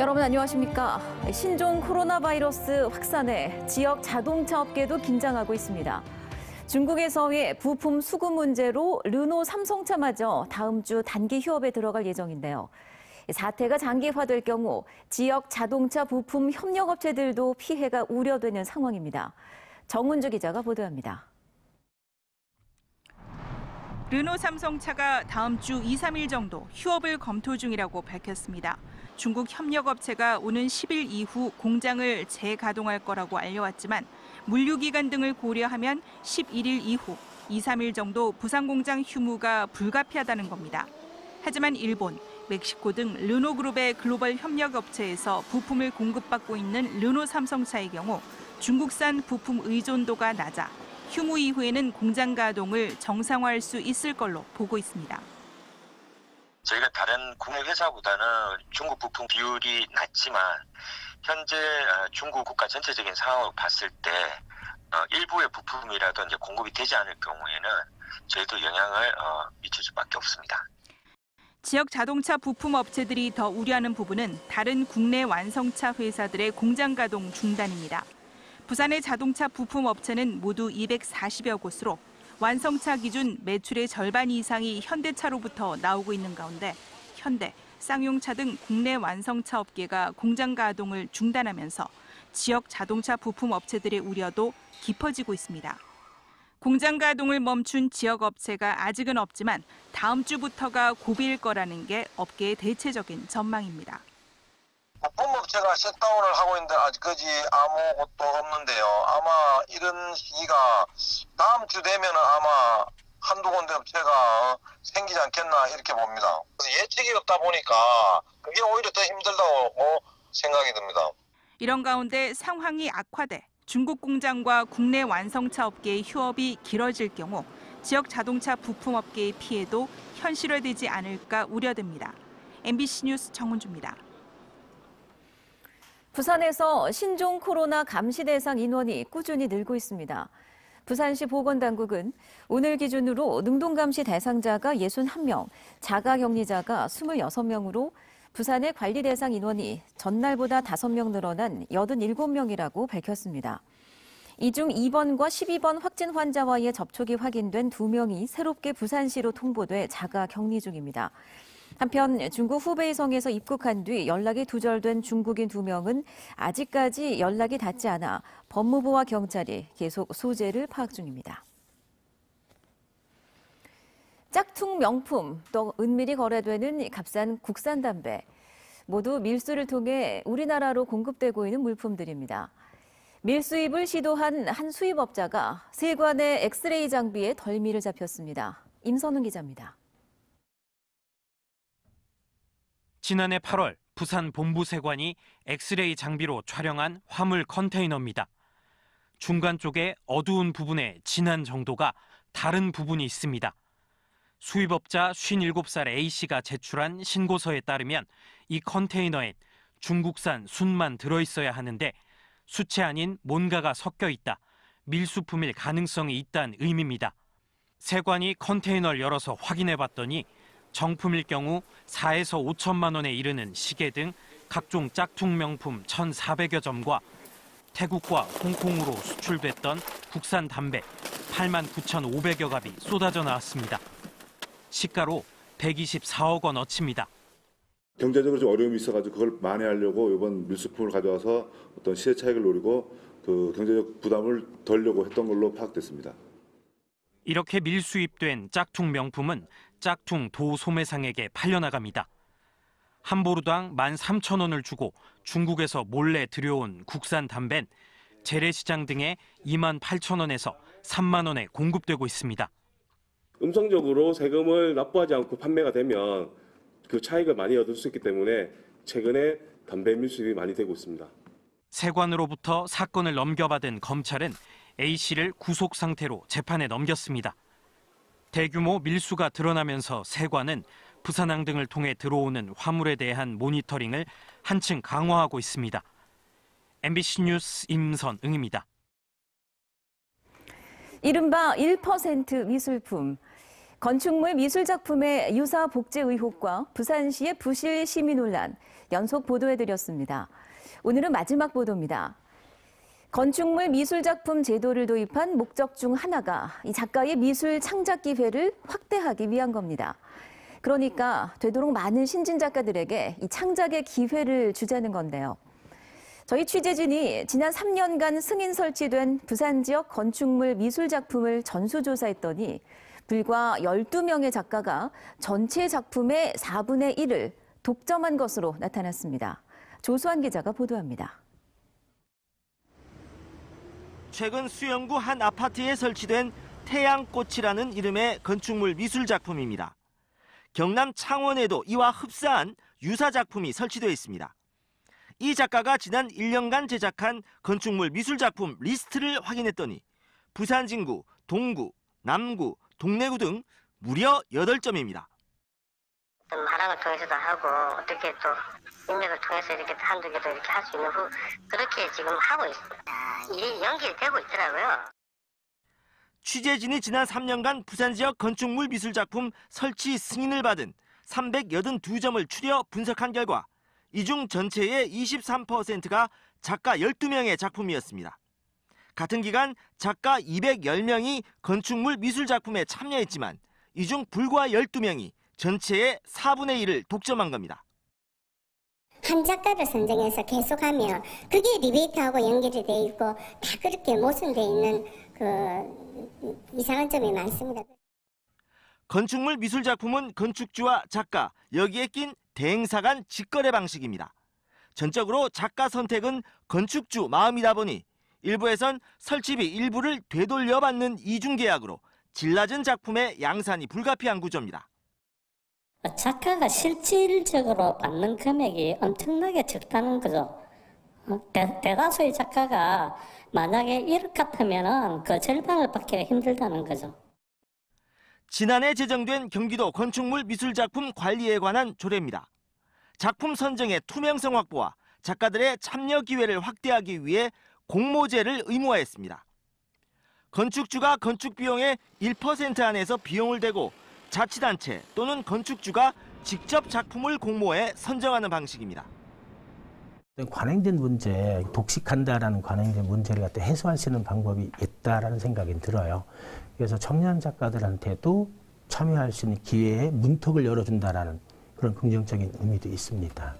여러분 안녕하십니까? 신종 코로나 바이러스 확산에 지역 자동차 업계도 긴장하고 있습니다. 중국에서의 부품 수급 문제로 르노 삼성차마저 다음 주 단기 휴업에 들어갈 예정인데요. 사태가 장기화될 경우 지역 자동차 부품 협력업체들도 피해가 우려되는 상황입니다. 정은주 기자가 보도합니다. 르노 삼성차가 다음 주 2, 3일 정도 휴업을 검토 중이라고 밝혔습니다. 중국 협력업체가 오는 10일 이후 공장을 재가동할 거라고 알려왔지만 물류기간 등을 고려하면 11일 이후 2, 3일 정도 부산 공장 휴무가 불가피하다는 겁니다. 하지만 일본, 멕시코 등 르노그룹의 글로벌 협력업체에서 부품을 공급받고 있는 르노 삼성차의 경우 중국산 부품 의존도가 낮아 휴무 이후에는 공장 가동을 정상화할 수 있을 걸로 보고 있습니다. 저희가 다른 국내 회사보다는 중국 부품 비율이 낮지만 현재 중국 국가 전체적인 상황을 봤을 때 일부의 부품이라도 이제 공급이 되지 않을 경우에는 저희도 영향을 미칠 수밖에 없습니다. 지역 자동차 부품 업체들이 더 우려하는 부분은 다른 국내 완성차 회사들의 공장 가동 중단입니다. 부산의 자동차 부품 업체는 모두 240여 곳으로 완성차 기준 매출의 절반 이상이 현대차로부터 나오고 있는 가운데 현대, 쌍용차 등 국내 완성차 업계가 공장 가동을 중단하면서 지역 자동차 부품 업체들의 우려도 깊어지고 있습니다. 공장 가동을 멈춘 지역 업체가 아직은 없지만 다음 주부터가 고비일 거라는 게 업계의 대체적인 전망입니다. 부품업체가 셧다운을 하고 있는데 아직까지 아무것도 없는데요. 아마 이런 시기가 다음 주 되면은 아마 한두 군데 업체가 생기지 않겠나 이렇게 봅니다. 예측이 없다 보니까 그게 오히려 더 힘들다고 생각이 듭니다. 이런 가운데 상황이 악화돼 중국 공장과 국내 완성차 업계의 휴업이 길어질 경우 지역 자동차 부품 업계의 피해도 현실화되지 않을까 우려됩니다. MBC 뉴스 정은주입니다. 부산에서 신종 코로나 감시 대상 인원이 꾸준히 늘고 있습니다. 부산시 보건당국은 오늘 기준으로 능동감시 대상자가 61명, 자가격리자가 26명으로 부산의 관리 대상 인원이 전날보다 5명 늘어난 87명이라고 밝혔습니다. 이 중 2번과 12번 확진 환자와의 접촉이 확인된 2명이 새롭게 부산시로 통보돼 자가격리 중입니다. 한편 중국 후베이성에서 입국한 뒤 연락이 두절된 중국인 2명은 아직까지 연락이 닿지 않아 법무부와 경찰이 계속 소재를 파악 중입니다. 짝퉁 명품, 또 은밀히 거래되는 값싼 국산 담배, 모두 밀수를 통해 우리나라로 공급되고 있는 물품들입니다. 밀수입을 시도한 한 수입업자가 세관의 엑스레이 장비에 덜미를 잡혔습니다. 임선웅 기자입니다. 지난해 8월 부산 본부세관이 엑스레이 장비로 촬영한 화물 컨테이너입니다. 중간 쪽에 어두운 부분에 진한 정도가 다른 부분이 있습니다. 수입업자 57살 A씨가 제출한 신고서에 따르면 이 컨테이너엔 중국산 순만 들어있어야 하는데 수채 아닌 뭔가가 섞여 있다, 밀수품일 가능성이 있다는 의미입니다. 세관이 컨테이너를 열어서 확인해봤더니 정품일 경우 4에서 5천만 원에 이르는 시계 등 각종 짝퉁 명품 1,400여 점과 태국과 홍콩으로 수출됐던 국산 담배 89,500여 갑이 쏟아져 나왔습니다. 시가로 124억 원 어치입니다. 경제적으로 좀 어려움이 있어가지고 그걸 만회하려고 이번 밀수품을 가져와서 어떤 시세 차익을 노리고 그 경제적 부담을 덜려고 했던 걸로 파악됐습니다. 이렇게 밀수입된 짝퉁 명품은 짝퉁 도소매상에게 팔려나갑니다. 한 보루당 13,000원을 주고 중국에서 몰래 들여온 국산 담배는 재래시장 등에 28,000원에서 3만 원에 공급되고 있습니다. 음성적으로 세금을 납부하지 않고 판매가 되면 그 차익을 많이 얻을 수 있기 때문에 최근에 담배 밀수입이 많이 되고 있습니다. 세관으로부터 사건을 넘겨받은 검찰은 A씨를 구속 상태로 재판에 넘겼습니다. 대규모 밀수가 드러나면서 세관은 부산항 등을 통해 들어오는 화물에 대한 모니터링을 한층 강화하고 있습니다. MBC 뉴스 임선응입니다. 이른바 1% 미술품. 건축물 미술 작품의 유사 복제 의혹과 부산시의 부실 시민 논란 연속 보도해드렸습니다. 오늘은 마지막 보도입니다. 건축물 미술 작품 제도를 도입한 목적 중 하나가 이 작가의 미술 창작 기회를 확대하기 위한 겁니다. 그러니까 되도록 많은 신진 작가들에게 이 창작의 기회를 주자는 건데요. 저희 취재진이 지난 3년간 승인 설치된 부산 지역 건축물 미술 작품을 전수조사했더니 불과 12명의 작가가 전체 작품의 4분의 1을 독점한 것으로 나타났습니다. 조수환 기자가 보도합니다. 최근 수영구 한 아파트에 설치된 태양꽃이라는 이름의 건축물 미술 작품입니다. 경남 창원에도 이와 흡사한 유사 작품이 설치되어 있습니다. 이 작가가 지난 1년간 제작한 건축물 미술 작품 리스트를 확인했더니 부산 진구, 동구, 남구, 동래구 등 무려 8점입니다. 마랑을 통해서도 하고 어떻게 또 인맥을 통해서 이렇게 한두 개도 이렇게 할 수 있는 그렇게 지금 하고 있습니다. 일이 연결되고 있더라고요. 취재진이 지난 3년간 부산 지역 건축물 미술 작품 설치 승인을 받은 382점을 추려 분석한 결과 이 중 전체의 23%가 작가 12명의 작품이었습니다. 같은 기간 작가 210명이 건축물 미술 작품에 참여했지만 이 중 불과 12명이 전체의 4분의 1을 독점한 겁니다. 한 작가를 선정해서 계속하면 그게 리베이트하고 연결이 돼 있고 다 그렇게 모순돼 있는 이상한 점이 많습니다. 건축물 미술 작품은 건축주와 작가, 여기에 낀 대행사 간 직거래 방식입니다. 전적으로 작가 선택은 건축주 마음이다 보니 일부에선 설치비 일부를 되돌려 받는 이중계약으로 질 낮은 작품의 양산이 불가피한 구조입니다. 작가가 실질적으로 받는 금액이 엄청나게 적다는 거죠. 대다수의 작가가 만약에 1억 같으면 그 절반을 받기가 힘들다는 거죠. 지난해 제정된 경기도 건축물 미술작품 관리에 관한 조례입니다. 작품 선정의 투명성 확보와 작가들의 참여 기회를 확대하기 위해 공모제를 의무화했습니다. 건축주가 건축 비용의 1% 안에서 비용을 대고 자치단체 또는 건축주가 직접 작품을 공모해 선정하는 방식입니다. 관행된 문제, 독식한다라는 관행된 문제를 갖다 해소할 수 있는 방법이 있다라는 생각이 들어요. 그래서 청년 작가들한테도 참여할 수 있는 기회에 문턱을 열어준다라는 그런 긍정적인 의미도 있습니다.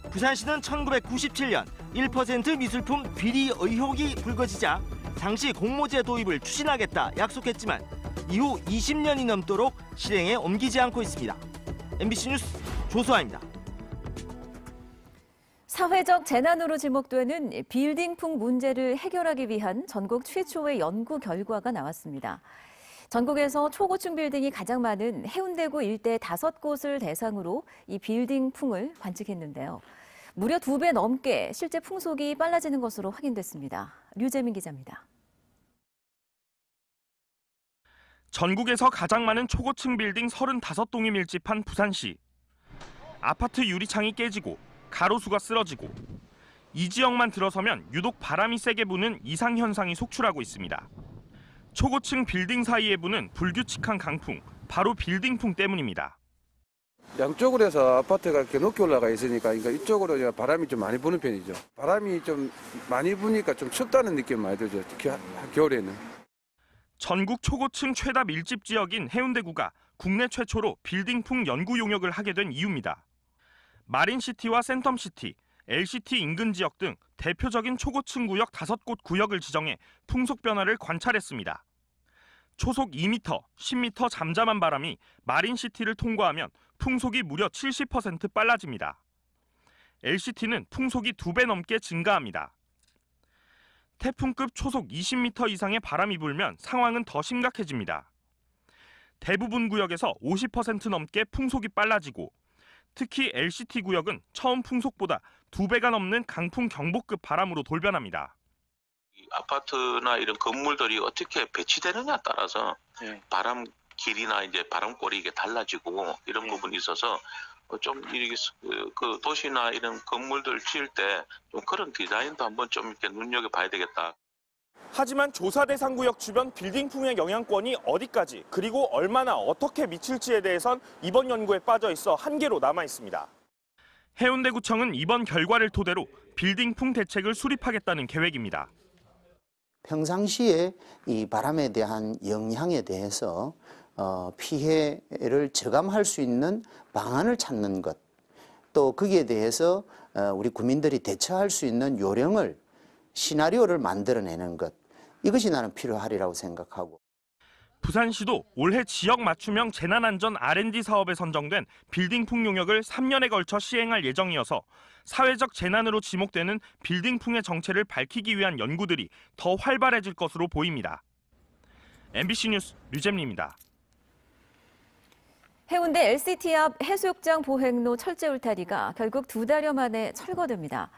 부산시는 1997년 1% 미술품 비리 의혹이 불거지자 당시 공모제 도입을 추진하겠다 약속했지만 이후 20년이 넘도록 실행에 옮기지 않고 있습니다. MBC 뉴스 조수아입니다. 사회적 재난으로 지목되는 빌딩풍 문제를 해결하기 위한 전국 최초의 연구 결과가 나왔습니다. 전국에서 초고층 빌딩이 가장 많은 해운대구 일대 5곳을 대상으로 이 빌딩풍을 관측했는데요. 무려 2배 넘게 실제 풍속이 빨라지는 것으로 확인됐습니다. 류재민 기자입니다. 전국에서 가장 많은 초고층 빌딩 35동이 밀집한 부산시. 아파트 유리창이 깨지고 가로수가 쓰러지고 이 지역만 들어서면 유독 바람이 세게 부는 이상현상이 속출하고 있습니다. 초고층 빌딩 사이에 부는 불규칙한 강풍, 바로 빌딩풍 때문입니다. 양쪽으로 해서 아파트가 이렇게 높게 올라가 있으니까 이쪽으로 바람이 좀 많이 부는 편이죠. 바람이 좀 많이 부니까 좀 춥다는 느낌 많이 들죠, 특히 겨울에는. 전국 초고층 최다 밀집 지역인 해운대구가 국내 최초로 빌딩풍 연구 용역을 하게 된 이유입니다. 마린시티와 센텀시티, LCT 인근 지역 등 대표적인 초고층 구역 5곳 구역을 지정해 풍속 변화를 관찰했습니다. 초속 2m, 10m 잠잠한 바람이 마린시티를 통과하면 풍속이 무려 70% 빨라집니다. LCT는 풍속이 2배 넘게 증가합니다. 태풍급 초속 20m 이상의 바람이 불면 상황은 더 심각해집니다. 대부분 구역에서 50% 넘게 풍속이 빨라지고 특히 LCT 구역은 처음 풍속보다 2배가 넘는 강풍 경보급 바람으로 돌변합니다. 아파트나 이런 건물들이 어떻게 배치되느냐에 따라서 바람 길이나 이제 바람골이 이게 달라지고 이런 부분이 있어서 좀 이렇게 그 도시나 이런 건물들 지을 때 좀 그런 디자인도 한번 좀 이렇게 눈여겨봐야 되겠다. 하지만 조사 대상 구역 주변 빌딩풍의 영향권이 어디까지 그리고 얼마나 어떻게 미칠지에 대해선 이번 연구에 빠져 있어 한계로 남아 있습니다. 해운대구청은 이번 결과를 토대로 빌딩풍 대책을 수립하겠다는 계획입니다. 평상시에 이 바람에 대한 영향에 대해서 피해를 저감할 수 있는 방안을 찾는 것, 또 거기에 대해서 우리 국민들이 대처할 수 있는 요령을, 시나리오를 만들어내는 것, 이것이 나는 필요하리라고 생각하고. 부산시도 올해 지역 맞춤형 재난안전 R&D 사업에 선정된 빌딩풍 용역을 3년에 걸쳐 시행할 예정이어서 사회적 재난으로 지목되는 빌딩풍의 정체를 밝히기 위한 연구들이 더 활발해질 것으로 보입니다. MBC 뉴스 류잼리입니다. 해운대 LCT 앞 해수욕장 보행로 철제 울타리가 결국 2달여 만에 철거됩니다.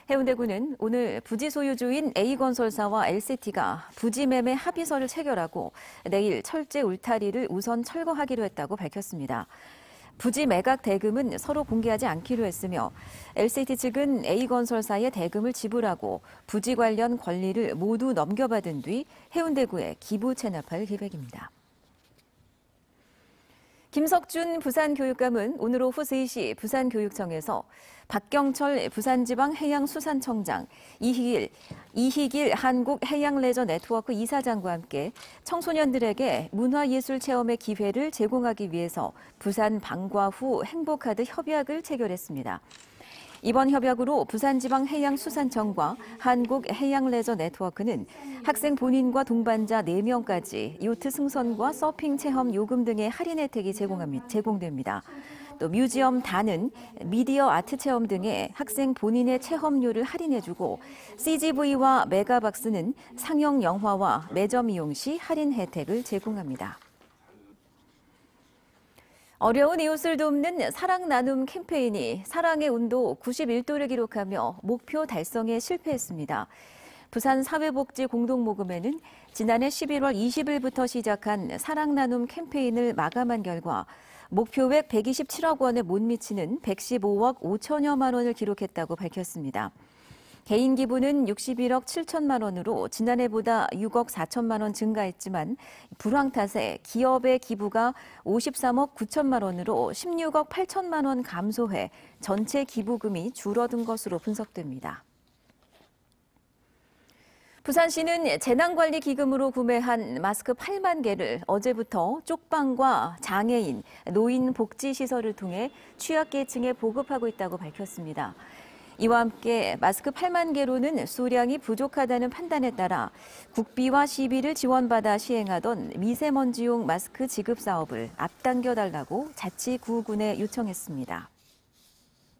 해운대구는 오늘 부지 소유주인 A건설사와 LCT가 부지 매매 합의서를 체결하고 내일 철제 울타리를 우선 철거하기로 했다고 밝혔습니다. 부지 매각 대금은 서로 공개하지 않기로 했으며 LCT 측은 A건설사에 대금을 지불하고 부지 관련 권리를 모두 넘겨받은 뒤 해운대구에 기부 체납할 계획입니다. 김석준 부산교육감은 오늘 오후 3시 부산교육청에서 박경철 부산지방해양수산청장, 이희길 한국해양레저네트워크 이사장과 함께 청소년들에게 문화예술 체험의 기회를 제공하기 위해서 부산 방과 후 행복카드 협약을 체결했습니다. 이번 협약으로 부산지방해양수산청과 한국해양레저네트워크는 학생 본인과 동반자 4명까지 요트 승선과 서핑 체험 요금 등의 할인 혜택이 제공됩니다. 또 뮤지엄 단은 미디어 아트 체험 등의 학생 본인의 체험료를 할인해주고 CGV와 메가박스는 상영 영화와 매점 이용 시 할인 혜택을 제공합니다. 어려운 이웃을 돕는 사랑 나눔 캠페인이 사랑의 온도 91도를 기록하며 목표 달성에 실패했습니다. 부산 사회복지 공동모금회는 지난해 11월 20일부터 시작한 사랑 나눔 캠페인을 마감한 결과 목표액 127억 원에 못 미치는 115억 5천여만 원을 기록했다고 밝혔습니다. 개인 기부는 61억 7천만 원으로 지난해보다 6억 4천만 원 증가했지만 불황 탓에 기업의 기부가 53억 9천만 원으로 16억 8천만 원 감소해 전체 기부금이 줄어든 것으로 분석됩니다. 부산시는 재난관리기금으로 구매한 마스크 8만 개를 어제부터 쪽방과 장애인, 노인 복지시설을 통해 취약계층에 보급하고 있다고 밝혔습니다. 이와 함께 마스크 8만 개로는 수량이 부족하다는 판단에 따라 국비와 시비를 지원받아 시행하던 미세먼지용 마스크 지급 사업을 앞당겨달라고 자치구군에 요청했습니다.